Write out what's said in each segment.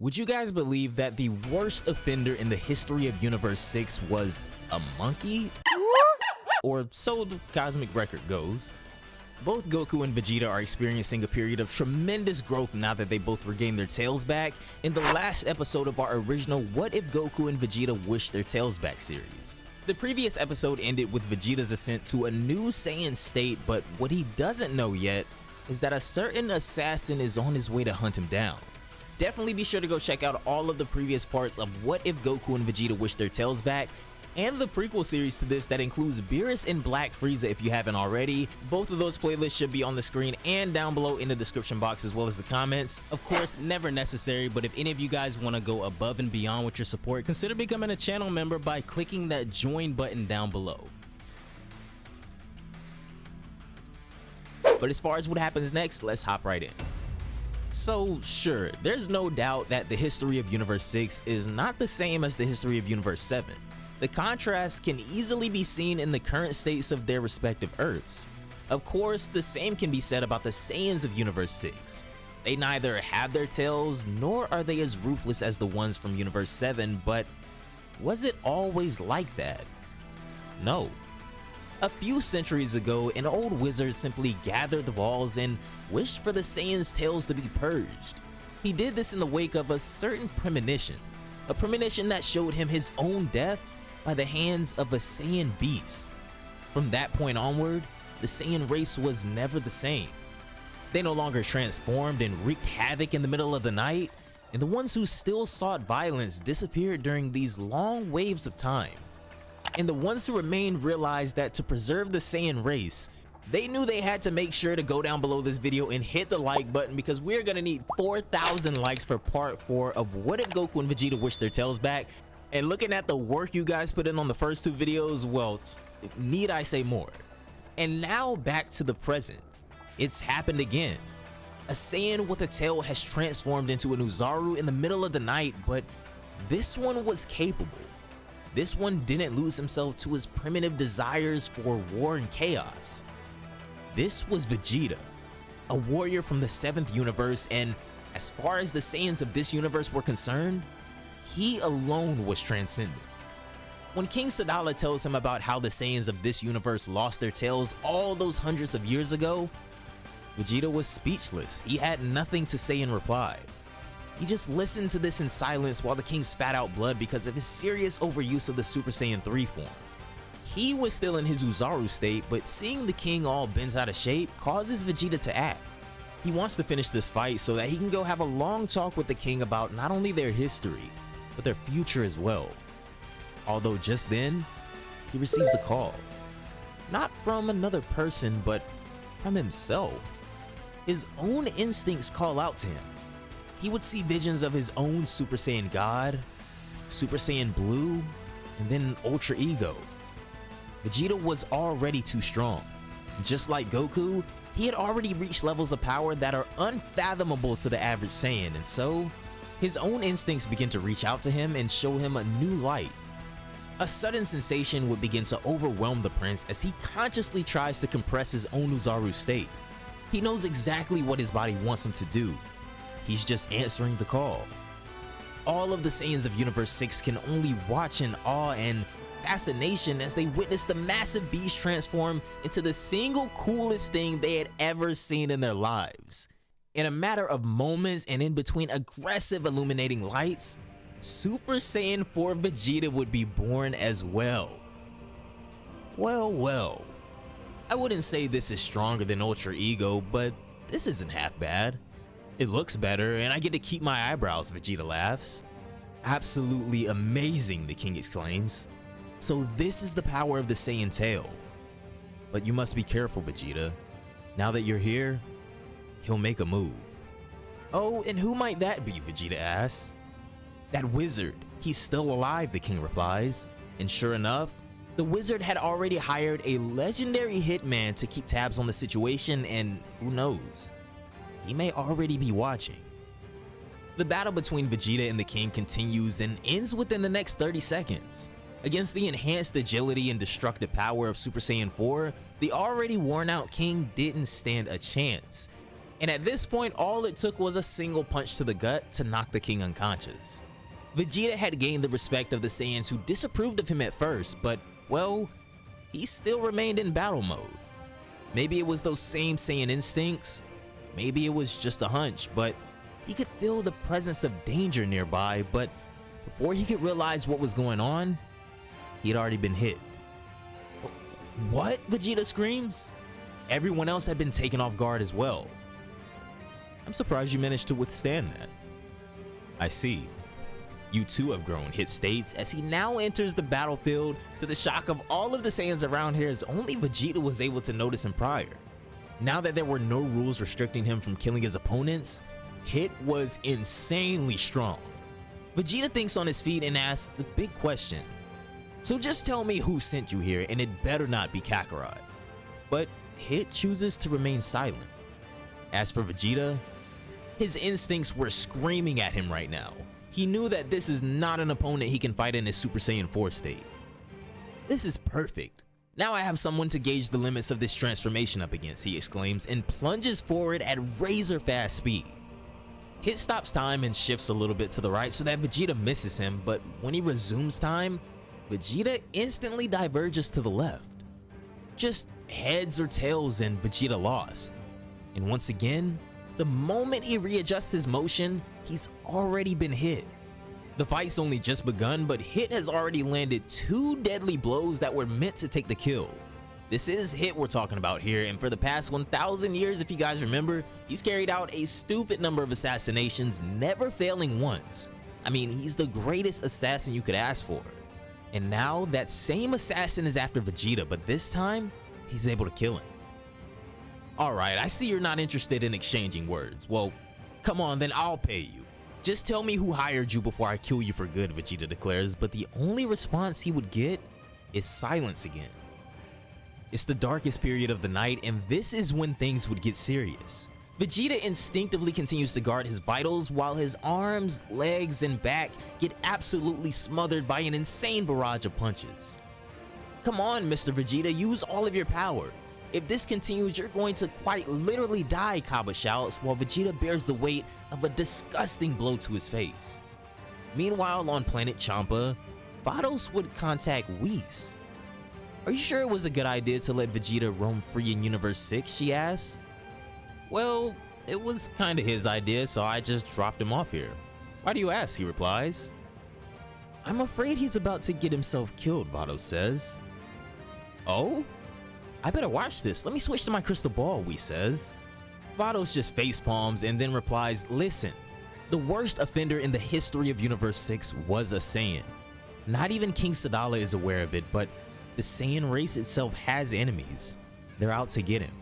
Would you guys believe that the worst offender in the history of Universe 6 was a monkey? Or so the cosmic record goes. Both Goku and Vegeta are experiencing a period of tremendous growth now that they both regained their tails back in the last episode of our original What If Goku and Vegeta Wish Their Tails Back series. The previous episode ended with Vegeta's ascent to a new Saiyan state, but what he doesn't know yet is that a certain assassin is on his way to hunt him down. Definitely be sure to go check out all of the previous parts of What If Goku and Vegeta Wish Their Tails Back, and the prequel series to this that includes Beerus and Black Frieza if you haven't already. Both of those playlists should be on the screen and down below in the description box as well as the comments. Of course, never necessary, but if any of you guys want to go above and beyond with your support, consider becoming a channel member by clicking that join button down below. But as far as what happens next, let's hop right in. So sure, there's no doubt that the history of Universe 6 is not the same as the history of Universe 7. The contrast can easily be seen in the current states of their respective Earths. Of course, the same can be said about the Saiyans of Universe 6. They neither have their tails, nor are they as ruthless as the ones from Universe 7, but was it always like that? No. A few centuries ago, an old wizard simply gathered the balls and wished for the Saiyans' tails to be purged. He did this in the wake of a certain premonition, a premonition that showed him his own death by the hands of a Saiyan beast. From that point onward, the Saiyan race was never the same. They no longer transformed and wreaked havoc in the middle of the night, and the ones who still sought violence disappeared during these long waves of time. And the ones who remained realized that to preserve the Saiyan race, they knew they had to make sure to go down below this video and hit the like button, because we're gonna need 4,000 likes for part 4 of What If Goku and Vegeta Wish Their Tails Back. And looking at the work you guys put in on the first 2 videos, well, need I say more? And now back to the present. It's happened again. A Saiyan with a tail has transformed into an Uzaru in the middle of the night, but this one was capable. This one didn't lose himself to his primitive desires for war and chaos. This was Vegeta, a warrior from the 7th universe, and as far as the Saiyans of this universe were concerned, he alone was transcendent. When King Sadala tells him about how the Saiyans of this universe lost their tails all those hundreds of years ago, Vegeta was speechless. He had nothing to say in reply. He just listened to this in silence while the king spat out blood because of his serious overuse of the Super Saiyan 3 form. He was still in his Uzaru state, but seeing the king all bent out of shape causes Vegeta to act. He wants to finish this fight so that he can go have a long talk with the king about not only their history, but their future as well. Although just then, he receives a call. Not from another person, but from himself. His own instincts call out to him. He would see visions of his own Super Saiyan God, Super Saiyan Blue, and then Ultra Ego. Vegeta was already too strong. Just like Goku, he had already reached levels of power that are unfathomable to the average Saiyan, and so his own instincts begin to reach out to him and show him a new light. A sudden sensation would begin to overwhelm the prince as he consciously tries to compress his own Uzaru state. He knows exactly what his body wants him to do. He's just answering the call. All of the Saiyans of Universe 6 can only watch in awe and fascination as they witness the massive beast transform into the single coolest thing they had ever seen in their lives. In a matter of moments and in between aggressive illuminating lights, Super Saiyan 4 Vegeta would be born as well. Well. I wouldn't say this is stronger than Ultra Ego, but this isn't half bad. It looks better, and I get to keep my eyebrows, Vegeta laughs. Absolutely amazing, the king exclaims. So this is the power of the Saiyan tail. But you must be careful, Vegeta. Now that you're here, he'll make a move. Oh, and who might that be, Vegeta asks. That wizard. He's still alive, the king replies. And sure enough, the wizard had already hired a legendary hitman to keep tabs on the situation, and who knows? He may already be watching. The battle between Vegeta and the king continues and ends within the next 30 seconds. Against the enhanced agility and destructive power of Super Saiyan 4, the already worn out king didn't stand a chance. And at this point, all it took was a single punch to the gut to knock the king unconscious. Vegeta had gained the respect of the Saiyans who disapproved of him at first, but, well, he still remained in battle mode. Maybe it was those same Saiyan instincts, maybe it was just a hunch, but he could feel the presence of danger nearby, but before he could realize what was going on, he had already been hit. What? Vegeta screams. Everyone else had been taken off guard as well. I'm surprised you managed to withstand that. I see. You too have grown, Hit states as he now enters the battlefield to the shock of all of the Saiyans around here, as only Vegeta was able to notice him prior. Now that there were no rules restricting him from killing his opponents, Hit was insanely strong. Vegeta thinks on his feet and asks the big question. So just tell me who sent you here, and it better not be Kakarot. But Hit chooses to remain silent. As for Vegeta, his instincts were screaming at him right now. He knew that this is not an opponent he can fight in his Super Saiyan 4 state. This is perfect. Now I have someone to gauge the limits of this transformation up against, he exclaims and plunges forward at razor fast speed. Hit stops time and shifts a little bit to the right so that Vegeta misses him, but when he resumes time, Vegeta instantly diverges to the left. Just heads or tails and Vegeta lost. And once again, the moment he readjusts his motion, he's already been hit. The fight's only just begun, but Hit has already landed 2 deadly blows that were meant to take the kill. This is Hit we're talking about here, and for the past 1,000 years, if you guys remember, he's carried out a stupid number of assassinations, never failing once. I mean, he's the greatest assassin you could ask for. And now that same assassin is after Vegeta, but this time, he's able to kill him. Alright, I see you're not interested in exchanging words. Well, come on, then I'll pay you. Just tell me who hired you before I kill you for good, Vegeta declares, but the only response he would get is silence again. It's the darkest period of the night, and this is when things would get serious. Vegeta instinctively continues to guard his vitals while his arms, legs, and back get absolutely smothered by an insane barrage of punches. Come on, Mr. Vegeta, use all of your power. If this continues, you're going to quite literally die, Kaba shouts, while Vegeta bears the weight of a disgusting blow to his face. Meanwhile, on planet Champa, Vados would contact Whis. Are you sure it was a good idea to let Vegeta roam free in Universe 6, she asks. Well, it was kinda his idea, so I just dropped him off here. Why do you ask, he replies. I'm afraid he's about to get himself killed, Vados says. Oh? I better watch this. Let me switch to my crystal ball, Whis says. Vados just facepalms and then replies, listen, the worst offender in the history of Universe 6 was a Saiyan. Not even King Sadala is aware of it, but the Saiyan race itself has enemies. They're out to get him.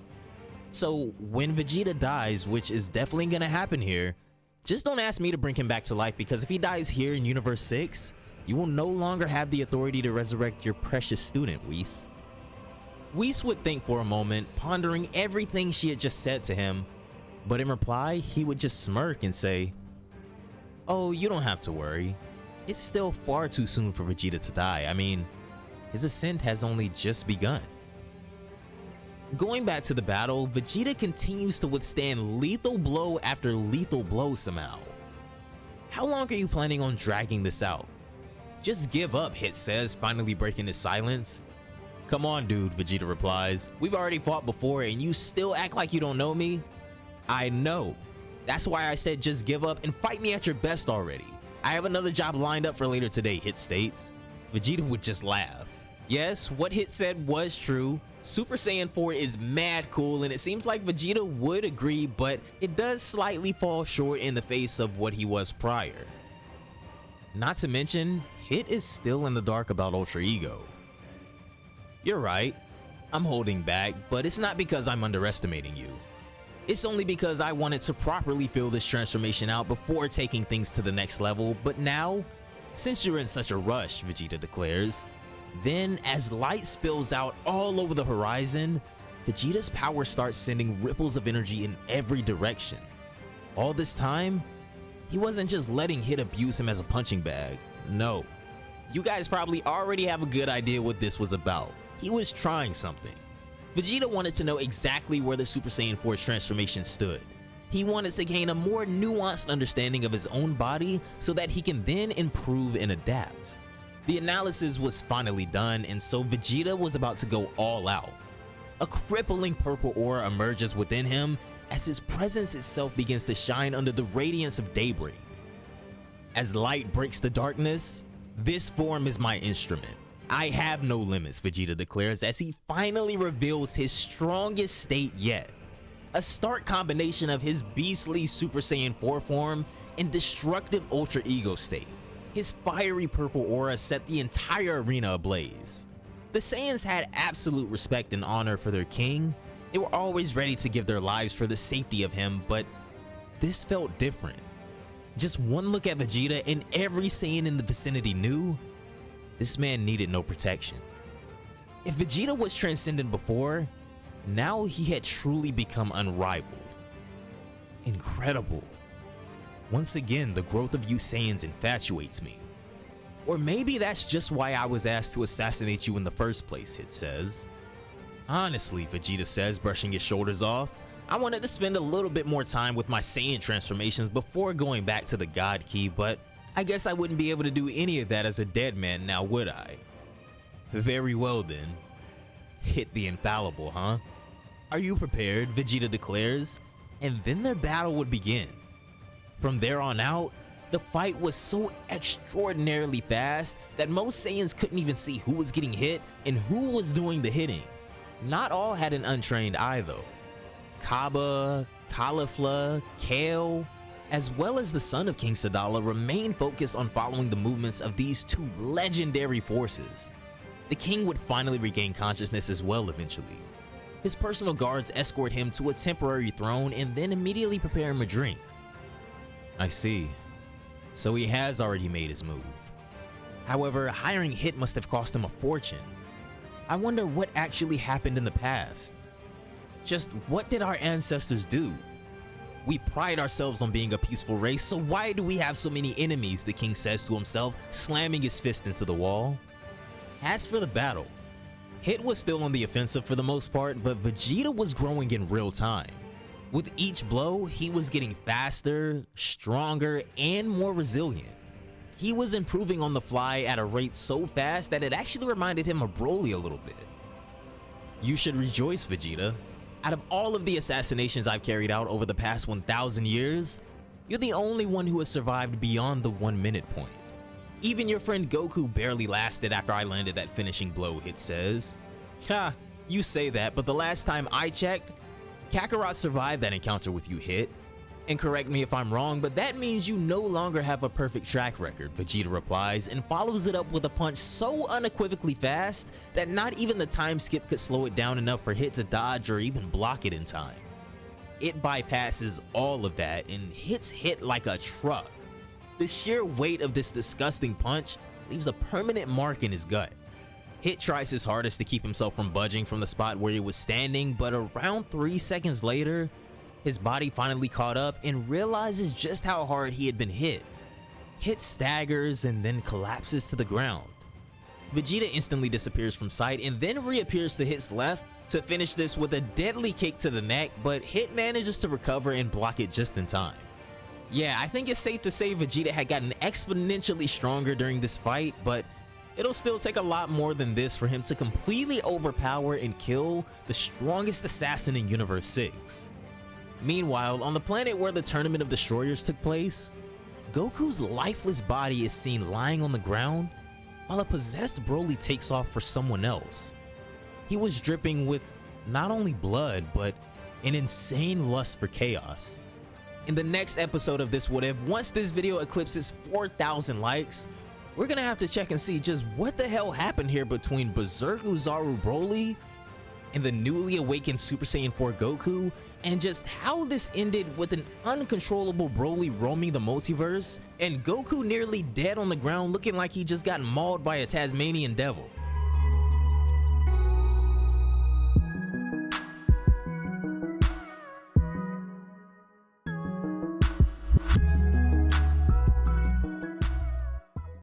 So when Vegeta dies, which is definitely gonna happen here, just don't ask me to bring him back to life, because if he dies here in Universe 6, you will no longer have the authority to resurrect your precious student, Whis. Whis would think for a moment, pondering everything she had just said to him, but in reply, he would just smirk and say, oh, you don't have to worry. It's still far too soon for Vegeta to die. I mean, his ascent has only just begun. Going back to the battle, Vegeta continues to withstand lethal blow after lethal blow somehow. How long are you planning on dragging this out? Just give up, Hit says, finally breaking his silence. Come on, dude, Vegeta replies. We've already fought before and you still act like you don't know me? I know. That's why I said just give up and fight me at your best already. I have another job lined up for later today, Hit states. Vegeta would just laugh. Yes, what Hit said was true. Super Saiyan 4 is mad cool, and it seems like Vegeta would agree, but it does slightly fall short in the face of what he was prior. Not to mention, Hit is still in the dark about Ultra Ego. You're right, I'm holding back, but it's not because I'm underestimating you. It's only because I wanted to properly fill this transformation out before taking things to the next level, but now, since you're in such a rush, Vegeta declares. Then, as light spills out all over the horizon, Vegeta's power starts sending ripples of energy in every direction. All this time, he wasn't just letting Hit abuse him as a punching bag. No. You guys probably already have a good idea what this was about. He was trying something. Vegeta wanted to know exactly where the Super Saiyan 4's transformation stood. He wanted to gain a more nuanced understanding of his own body so that he can then improve and adapt. The analysis was finally done, and so Vegeta was about to go all out. A crippling purple aura emerges within him as his presence itself begins to shine under the radiance of daybreak. As light breaks the darkness, this form is my instrument. I have no limits, Vegeta declares as he finally reveals his strongest state yet. A stark combination of his beastly Super Saiyan 4 form and destructive Ultra Ego state. His fiery purple aura set the entire arena ablaze. The Saiyans had absolute respect and honor for their king. They were always ready to give their lives for the safety of him, but this felt different. Just one look at Vegeta and every Saiyan in the vicinity knew this man needed no protection. If Vegeta was transcendent before, now he had truly become unrivaled. Incredible. Once again, the growth of you Saiyans infatuates me. Or maybe that's just why I was asked to assassinate you in the first place, it says. Honestly, Vegeta says, brushing his shoulders off, I wanted to spend a little bit more time with my Saiyan transformations before going back to the God Key, but I guess I wouldn't be able to do any of that as a dead man now, would I? Very well then. Hit the infallible, huh? Are you prepared? Vegeta declares, and then their battle would begin. From there on out, the fight was so extraordinarily fast that most Saiyans couldn't even see who was getting hit and who was doing the hitting. Not all had an untrained eye though. Kaba, Caulifla, Kale, as well as the son of King Sadala remained focused on following the movements of these two legendary forces. The king would finally regain consciousness as well eventually. His personal guards escort him to a temporary throne and then immediately prepare him a drink. I see. So he has already made his move. However, hiring Hit must have cost him a fortune. I wonder what actually happened in the past. Just what did our ancestors do? We pride ourselves on being a peaceful race, so why do we have so many enemies, the king says to himself, slamming his fist into the wall. As for the battle, Hit was still on the offensive for the most part, but Vegeta was growing in real time. With each blow, he was getting faster, stronger, and more resilient. He was improving on the fly at a rate so fast that it actually reminded him of Broly a little bit. You should rejoice, Vegeta. Out of all of the assassinations I've carried out over the past 1,000 years, you're the only one who has survived beyond the 1 minute point. Even your friend Goku barely lasted after I landed that finishing blow, Hit says. Ha, you say that, but the last time I checked, Kakarot survived that encounter with you, Hit. And correct me if I'm wrong, but that means you no longer have a perfect track record, Vegeta replies and follows it up with a punch so unequivocally fast that not even the time skip could slow it down enough for Hit to dodge or even block it in time. It bypasses all of that and hits Hit like a truck. The sheer weight of this disgusting punch leaves a permanent mark in his gut. Hit tries his hardest to keep himself from budging from the spot where he was standing, but around 3 seconds later, his body finally caught up and realizes just how hard he had been hit. Hit staggers and then collapses to the ground. Vegeta instantly disappears from sight and then reappears to Hit's left to finish this with a deadly kick to the neck, but Hit manages to recover and block it just in time. Yeah, I think it's safe to say Vegeta had gotten exponentially stronger during this fight, but it'll still take a lot more than this for him to completely overpower and kill the strongest assassin in Universe 6. Meanwhile, on the planet where the Tournament of Destroyers took place, Goku's lifeless body is seen lying on the ground while a possessed Broly takes off for someone else. He was dripping with not only blood, but an insane lust for chaos. In the next episode of This What If, once this video eclipses 4,000 likes, we're gonna have to check and see just what the hell happened here between Berserk Uzaru Broly and the newly awakened Super Saiyan 4 Goku, and just how this ended with an uncontrollable Broly roaming the multiverse and Goku nearly dead on the ground looking like he just got mauled by a Tasmanian devil.